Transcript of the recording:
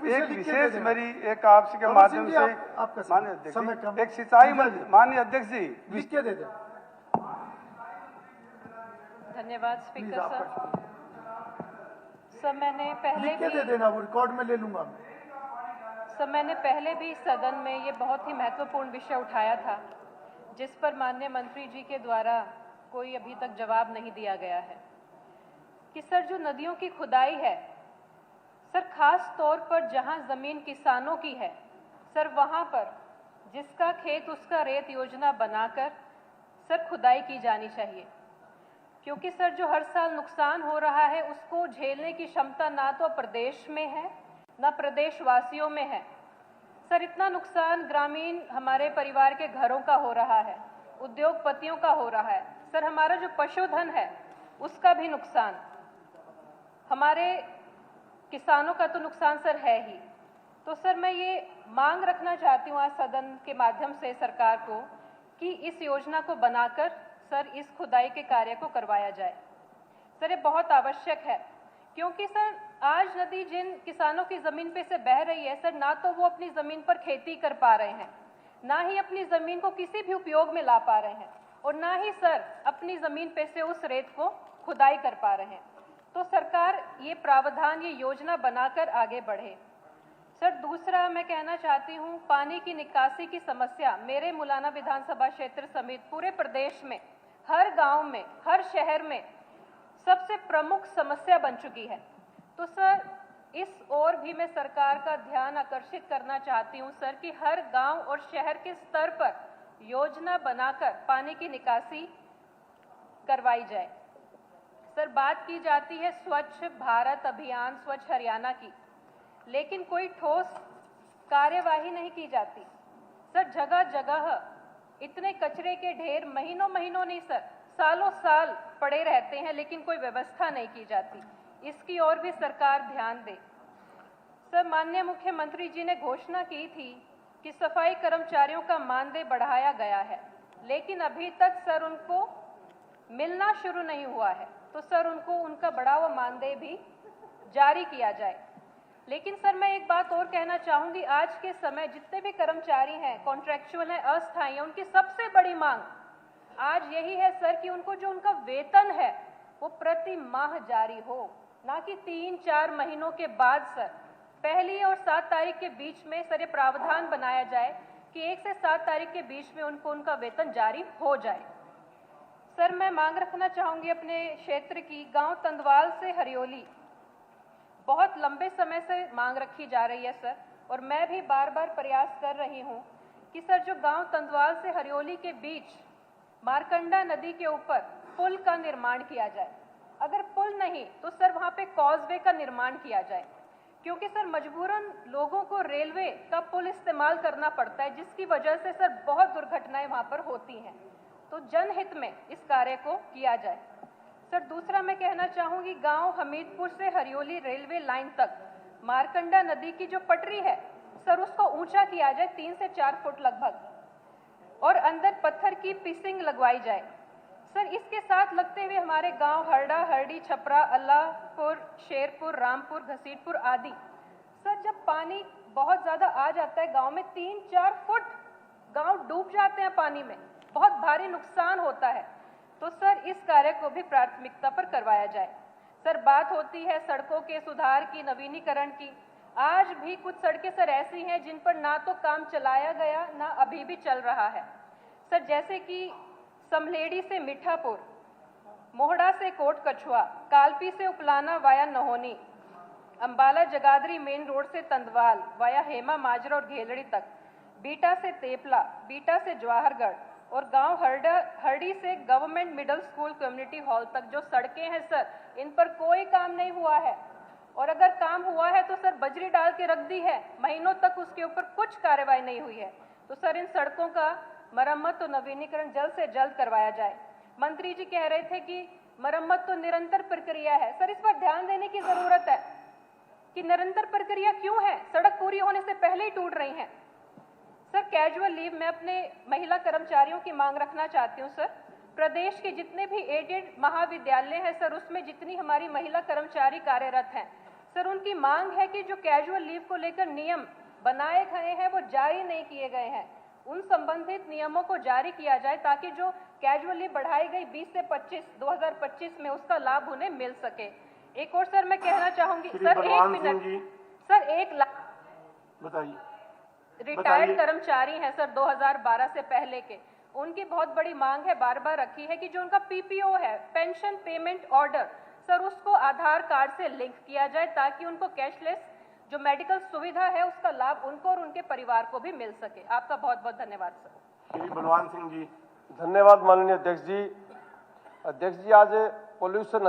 एक विशेष मेरी एक आपके माध्यम से माननीय अध्यक्ष एक सिंचाई माननीय अध्यक्ष जी लिख के दे दें। धन्यवाद स्पीकर साहब। सर मैंने पहले लिख के दे देना, वो रिकॉर्ड में ले लूंगा। सर मैंने पहले भी सदन में ये बहुत ही महत्वपूर्ण विषय उठाया था जिस पर माननीय मंत्री जी के द्वारा कोई अभी तक जवाब नहीं दिया गया है कि सर जो नदियों की खुदाई है सर, खास तौर पर जहां जमीन किसानों की है सर, वहां पर जिसका खेत उसका रेत योजना बनाकर सर खुदाई की जानी चाहिए, क्योंकि सर जो हर साल नुकसान हो रहा है उसको झेलने की क्षमता ना तो प्रदेश में है ना प्रदेशवासियों में है। सर इतना नुकसान ग्रामीण हमारे परिवार के घरों का हो रहा है, उद्योगपतियों का हो रहा है, सर हमारा जो पशुधन है उसका भी नुकसान, हमारे किसानों का तो नुकसान सर है ही। तो सर मैं ये मांग रखना चाहती हूँ आज सदन के माध्यम से सरकार को कि इस योजना को बनाकर सर इस खुदाई के कार्य को करवाया जाए। सर ये बहुत आवश्यक है, क्योंकि सर आज नदी जिन किसानों की ज़मीन पे से बह रही है सर, ना तो वो अपनी ज़मीन पर खेती कर पा रहे हैं, ना ही अपनी ज़मीन को किसी भी उपयोग में ला पा रहे हैं, और ना ही सर अपनी ज़मीन पे से उस रेत को खुदाई कर पा रहे हैं। तो सरकार ये प्रावधान, ये योजना बनाकर आगे बढ़े। सर दूसरा मैं कहना चाहती हूँ, पानी की निकासी की समस्या मेरे मुलाना विधानसभा क्षेत्र समेत पूरे प्रदेश में हर गांव में, हर शहर में सबसे प्रमुख समस्या बन चुकी है। तो सर इस ओर भी मैं सरकार का ध्यान आकर्षित करना चाहती हूँ सर कि हर गांव और शहर के स्तर पर योजना बनाकर पानी की निकासी करवाई जाए। सर बात की जाती है स्वच्छ भारत अभियान, स्वच्छ हरियाणा की, लेकिन कोई ठोस कार्यवाही नहीं की जाती। सर जगह जगह इतने कचरे के ढेर महीनों महीनों नहीं सर, सालों साल पड़े रहते हैं, लेकिन कोई व्यवस्था नहीं की जाती। इसकी ओर भी सरकार ध्यान दे। सर माननीय मुख्यमंत्री जी ने घोषणा की थी कि सफाई कर्मचारियों का मानदेय बढ़ाया गया है, लेकिन अभी तक सर उनको मिलना शुरू नहीं हुआ है। तो सर उनको उनका बढ़ा हुआ मानदेय भी जारी किया जाए। लेकिन सर मैं एक बात और कहना चाहूँगी, आज के समय जितने भी कर्मचारी हैं, कॉन्ट्रैक्चुअल हैं, अस्थायी हैं, उनकी सबसे बड़ी मांग आज यही है सर कि उनको जो उनका वेतन है वो प्रति माह जारी हो, ना कि 3-4 महीनों के बाद। सर 1 और 7 तारीख के बीच में सर ये प्रावधान बनाया जाए कि 1 से 7 तारीख के बीच में उनको उनका वेतन जारी हो जाए। सर मैं मांग रखना चाहूँगी अपने क्षेत्र की, गाँव तंदवाल से हरियोली बहुत लंबे समय से मांग रखी जा रही है सर, और मैं भी बार बार प्रयास कर रही हूँ कि सर जो गांव तंदवाल से हरियोली के बीच मारकंडा नदी के ऊपर पुल का निर्माण किया जाए। अगर पुल नहीं तो सर वहाँ पे कॉजवे का निर्माण किया जाए, क्योंकि सर मजबूरन लोगों को रेलवे का पुल इस्तेमाल करना पड़ता है, जिसकी वजह से सर बहुत दुर्घटनाएं वहाँ पर होती हैं। तो जनहित में इस कार्य को किया जाए। सर दूसरा मैं कहना चाहूँगी, गांव हमीदपुर से हरियोली रेलवे लाइन तक मारकंडा नदी की जो पटरी है सर उसको ऊंचा किया जाए 3 से 4 फुट लगभग, और अंदर पत्थर की पिसिंग लगवाई जाए। सर इसके साथ लगते हुए हमारे गांव हरड़ा, हरडी, छपरा, अल्लाहपुर, शेरपुर, रामपुर, घसीटपुर आदि सर जब पानी बहुत ज़्यादा आ जाता है गांव में 3-4 फुट गांव डूब जाते हैं पानी में, बहुत भारी नुकसान होता है। तो सर इस कार्य को भी प्राथमिकता पर करवाया जाए। सर बात होती है सड़कों के सुधार की, नवीनीकरण की। आज भी कुछ सड़कें सर ऐसी हैं जिन पर ना तो काम चलाया गया ना अभी भी चल रहा है सर, जैसे कि समलेड़ी से मीठापुर, मोहड़ा से कोट कछुआ, कालपी से Uplana via Nahoni, Ambala Jagadhri main road से तंदवाल वाया हेमा माजरा और घेलड़ी तक, बीटा से तेपला, बीटा से जवाहरगढ़ और गांव हरडी से government middle school community hall तक जो सड़कें हैं सर, इन पर कोई काम नहीं हुआ है, और अगर काम हुआ है तो सर बजरी डाल के रख दी है, महीनों तक उसके ऊपर कुछ कार्रवाई नहीं हुई है। तो सर इन सड़कों का मरम्मत और नवीनीकरण जल्द से जल्द करवाया जाए। मंत्री जी कह रहे थे कि मरम्मत तो निरंतर प्रक्रिया है, सर इस पर ध्यान देने की जरूरत है कि निरंतर प्रक्रिया क्यों है, सड़क पूरी होने से पहले ही टूट रही हैं। सर कैजुअल लीव में अपने महिला कर्मचारियों की मांग रखना चाहती हूँ सर। प्रदेश के जितने भी एडेड महाविद्यालय हैं सर, उसमें जितनी हमारी महिला कर्मचारी कार्यरत हैं सर, उनकी मांग है कि जो कैजुअल लीव को लेकर नियम बनाए गए हैं वो जारी नहीं किए गए हैं, उन संबंधित नियमों को जारी किया जाए ताकि जो कैजुअल लीव बढ़ाई गई 20 से 2025 में उसका लाभ उन्हें मिल सके। एक और सर मैं कहना चाहूंगी सर, 1 मिनट सर, 1 लाख बताइए। रिटायर्ड कर्मचारी हैं सर 2012 से पहले के, उनकी बहुत बड़ी मांग है, बार बार रखी है कि जो उनका पीपीओ है, पेंशन पेमेंट ऑर्डर, सर उसको आधार कार्ड से लिंक किया जाए ताकि उनको कैशलेस जो मेडिकल सुविधा है उसका लाभ उनको और उनके परिवार को भी मिल सके। आपका बहुत बहुत धन्यवाद सर। श्री बलवान सिंह जी। धन्यवाद माननीय अध्यक्ष जी। अध्यक्ष जी, आज पोल्यूशन